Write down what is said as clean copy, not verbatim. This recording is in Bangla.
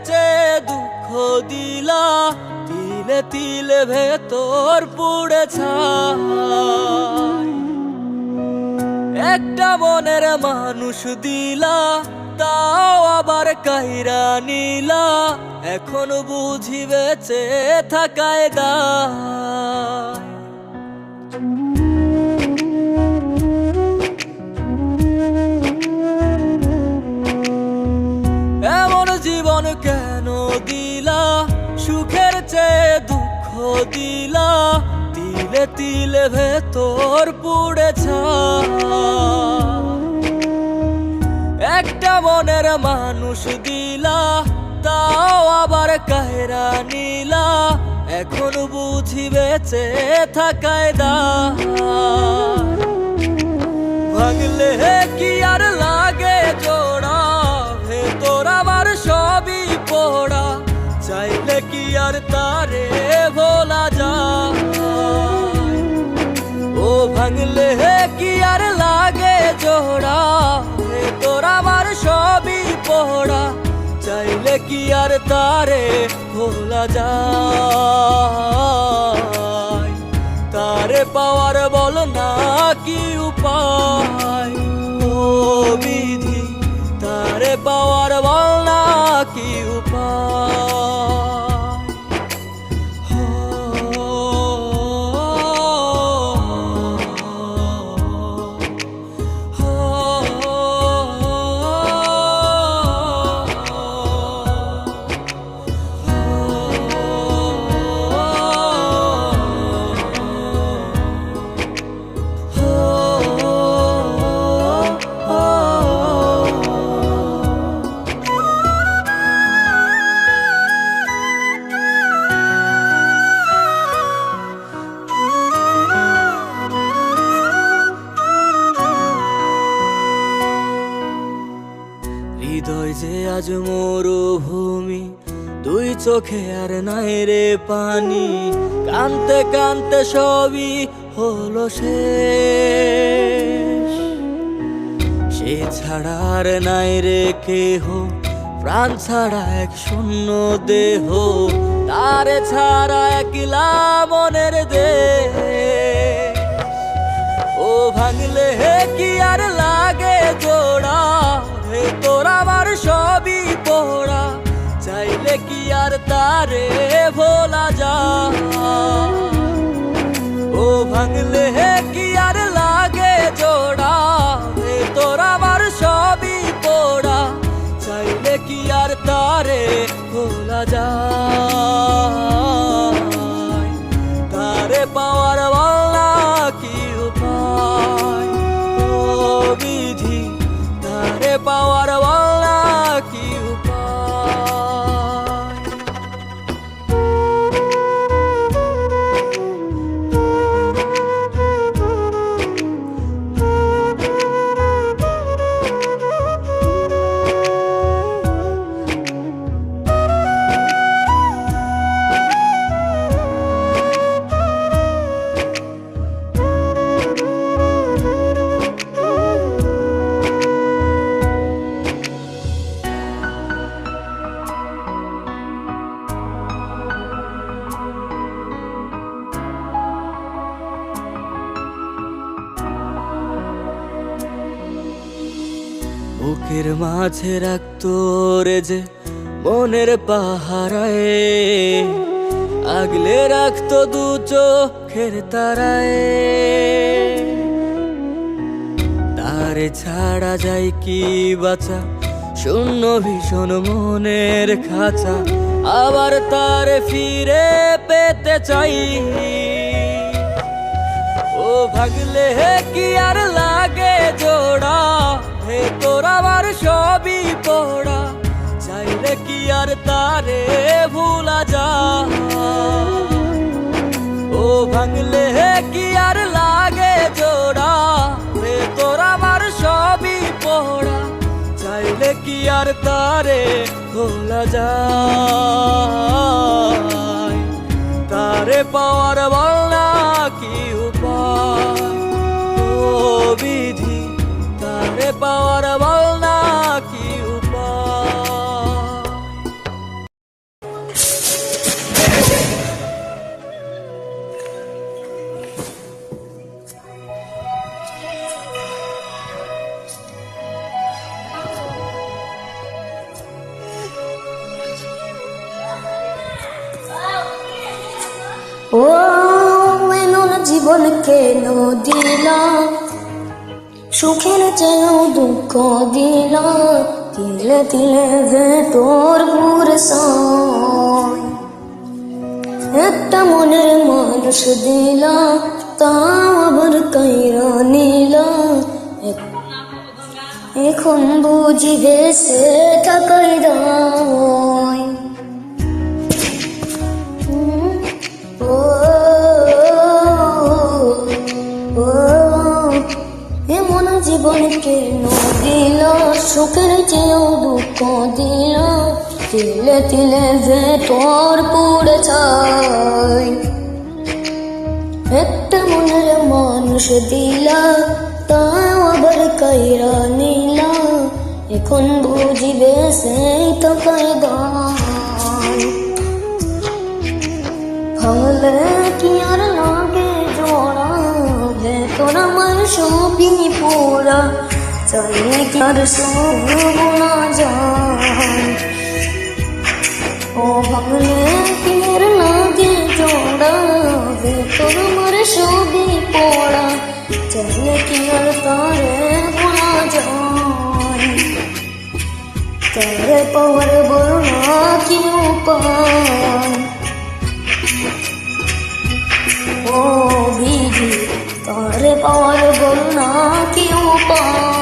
চেয়ে দুঃখ দিলা, তিলে তিলে ভেতর পুড়ে ছাই। একটা মনের মানুষ দিলা, তাও আবার কাইরা নিলা, এখন বুঝি বেঁচে থাকায় দায়। এমন জীবন কেন দিলা, সুখের চেয়ে দুঃখ দিলা, তিলে তিলে ভেতর পুড়ে ছাই। একটা মনের মানুষ দিলা, তাও আবার কাহেরা নিলা, এখন বুঝি বেঁচে থাকায় দায়। ভাঙলে কি আর লাগে জোড়া, ভেতর আমার সবই পোড়া, চাইলে কি আর তারে ভোলা যায়। ও ভাঙলে কি আর লাগে জোড়া, ভেতর আমার সবই পোড়া, চাইলে কি আর তারে ভোলা যায়। তারে পাওয়ার বল না কি উপায়, ও বিধি তারে পাওয়ার বল না কি উপায়। হৃদয় যে আজ মরুভূমি, দুই চোখে আর নাই রে পানি, কানতে কানতে সবই হলো শেষ। সে ছাড়া আর নাই রে কেহ, প্রাণ ছাড়া এক শূন্য দেহ, তারে ছাড়া একলা মনের দেহ। ও ভাঙলে কি আর লাগে জোড়া, ভেতর আমার সবই পোড়া, চাইলে কি আর তারে ভোলা যায়। ও ভাঙলে কি আর লাগে জোড়া, ভেতর আমার সবই পোড়া, চাইলে কি আর তারে ভোলা যায়। তারে পাওয়ার বলা কি উপায়, ও বিধি তারে পাওয়ার বলা কি উপায়। বুকের মাঝে রাখতো রে যে মনের পাহারায়, আগলে রাখতো দু চোখের তারায়। তারে ছাড়া যায় কি বাঁচা, শূন্য ভীষণ মনের খাঁচা, আবার তারে ফিরে পেতে চাই। ও ভাগলে কি আর লাগে জোড়া, ভেতর আমার সবই পোড়া, চাইলে কি আর তারে ভুলা যায়। ও ভাঙলে কি আর লাগে জোড়া, ভেতর আমার সবই পোড়া, চাইলে কি আর তারে ভোলা যায়। তারে পাওয়ার বলা কি উপায়, ও বিধি তারে পাওয়ার বলা কি উপায়। ও এমন জীবন কেন দিলা, সুখের চেয়েও দুঃখ দিলা, তিলে তিলে ভেতর পুরসায়। একটা মনের মানুষ দিলা, তাও আবার কাইরা নিলা, এখন বুঝিবে সেটা কাইরা। এমন জীবন কেন দিল, সুখের চেয়েও দুঃখ দিল, তিলে তিলে ভেতর পুড়ে ছাই। একটা মনের মানুষ দিলা, তাও আবার কাইরা নিলা, এখন বুঝিবে সেই তো কায়দা। ভাঙলে কি আর লাগে জোড়া, ভেতর আমার সবই পোড়া, চাইলে কি আর সব না যায়। ও ভাঙলে কি আর লাগে জোড়া, ভেতর আমার সবই পোড়া, চাইলে কি আর তারে ভোলা যায়। তারে পাওয়ার বড় না কি উপায়, ও বিধি তারে পাওয়ার বল না কি উপায়।